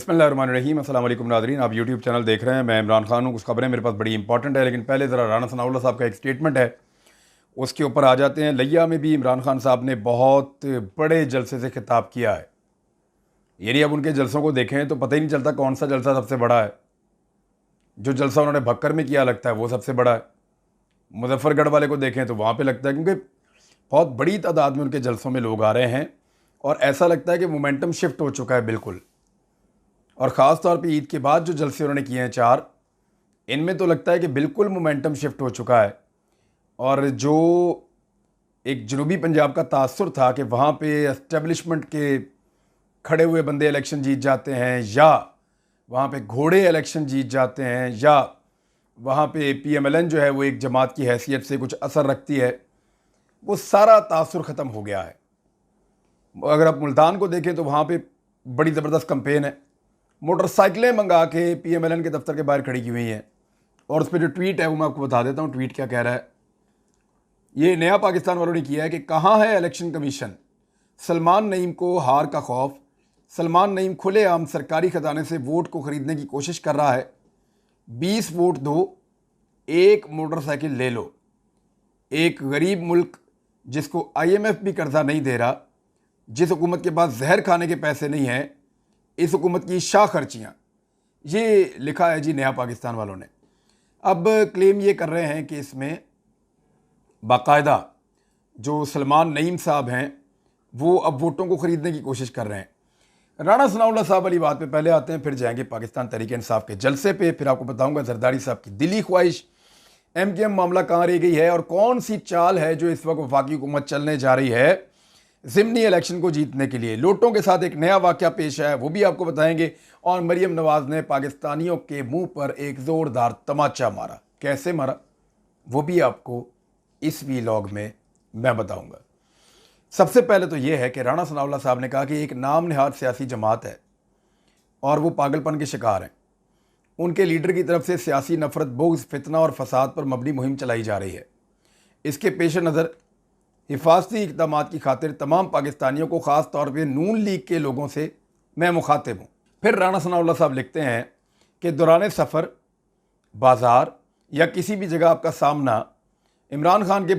बिस्मिल्लाहिर्रहमानिर्रहीम। अस्सलाम वालेकुम नाज़रीन, आप यूट्यूब चैनल देख रहे हैं। मैं इमरान खान हूँ। कुछ खबरें मेरे पास बड़ी इंपॉर्टेंट है, लेकिन पहले ज़रा राना सनाउल्लाह साहब का एक स्टेटमेंट है, उसके ऊपर आ जाते हैं। लिया में भी इमरान खान साहब ने बहुत बड़े जलसे से खिताब किया है। यानी अब उनके जलसों को देखें तो पता ही नहीं चलता कौन सा जलसा सबसे बड़ा है। जो जलसा उन्होंने भक्कर में किया लगता है वो सबसे बड़ा है। मुजफ्फरगढ़ वाले को देखें तो वहाँ पर लगता है, क्योंकि बहुत बड़ी तादाद में उनके जलसों में लोग आ रहे हैं और ऐसा लगता है कि मोमेंटम शिफ्ट हो चुका है बिल्कुल। और ख़ास तौर पे ईद के बाद जो जलसे उन्होंने किए हैं 4, इनमें तो लगता है कि बिल्कुल मोमेंटम शिफ्ट हो चुका है। और जो एक जनूबी पंजाब का तासुर था कि वहाँ पे एस्टेब्लिशमेंट के खड़े हुए बंदे इलेक्शन जीत जाते हैं, या वहाँ पे घोड़े इलेक्शन जीत जाते हैं, या वहाँ पे PMLN जो है वो एक जमात की हैसियत से कुछ असर रखती है, वो सारा तासुर ख़त्म हो गया है। अगर आप मुल्तान को देखें तो वहाँ पे बड़ी ज़बरदस्त कैंपेन है। मोटरसाइकिलें मंगा के PMLN के दफ्तर के बाहर खड़ी की हुई हैं। और उस पर जो ट्वीट है वो मैं आपको बता देता हूँ। ट्वीट क्या कह रहा है, ये नया पाकिस्तान वालों ने किया है कि कहाँ है इलेक्शन कमीशन, सलमान नईम को हार का खौफ, सलमान नईम खुलेआम सरकारी खजाने से वोट को ख़रीदने की कोशिश कर रहा है, 20 वोट दो, एक मोटरसाइकिल ले लो। एक गरीब मुल्क जिसको IMF भी कर्जा नहीं दे रहा, जिस हुकूमत के पास जहर खाने के पैसे नहीं हैं, इस हुकूमत की शाह खर्चियाँ, ये लिखा है जी नया पाकिस्तान वालों ने। अब क्लेम ये कर रहे हैं कि इसमें बाकायदा जो सलमान नईम साहब हैं वो अब वोटों को ख़रीदने की कोशिश कर रहे हैं। राना सनाउल्लाह साहब वाली बात पे पहले आते हैं, फिर जाएंगे पाकिस्तान तहरीक इंसाफ के जलसे पे, फिर आपको बताऊंगा जरदारी साहब की दिली ख्वाहिश, MKM मामला कहाँ रह गई है और कौन सी चाल है जो इस वक्त वफाकी हुकूमत चलने जा रही है ज़िमनी इलेक्शन को जीतने के लिए। लोटों के साथ एक नया वाक़या पेश है, वो भी आपको बताएंगे। और मरियम नवाज़ ने पाकिस्तानियों के मुंह पर एक ज़ोरदार तमाचा मारा, कैसे मारा वो भी आपको इस वीलॉग में मैं बताऊंगा। सबसे पहले तो ये है कि राना सनाउल्लाह साहब ने कहा कि एक नाम नहाद सियासी जमात है और वो पागलपन के शिकार हैं। उनके लीडर की तरफ से सियासी नफरत, बुग़्ज़, फितना और फसाद पर मबनी मुहिम चलाई जा रही है। इसके पेश नज़र हिफाजती इक़दामात की खातिर तमाम पाकिस्तानियों को, ख़ास तौर पे नून लीग के लोगों से मैं मुखातिब हूँ। फिर राना सनाउल्लाह साहब लिखते हैं कि दौरान सफ़र, बाज़ार या किसी भी जगह आपका सामना इमरान खान के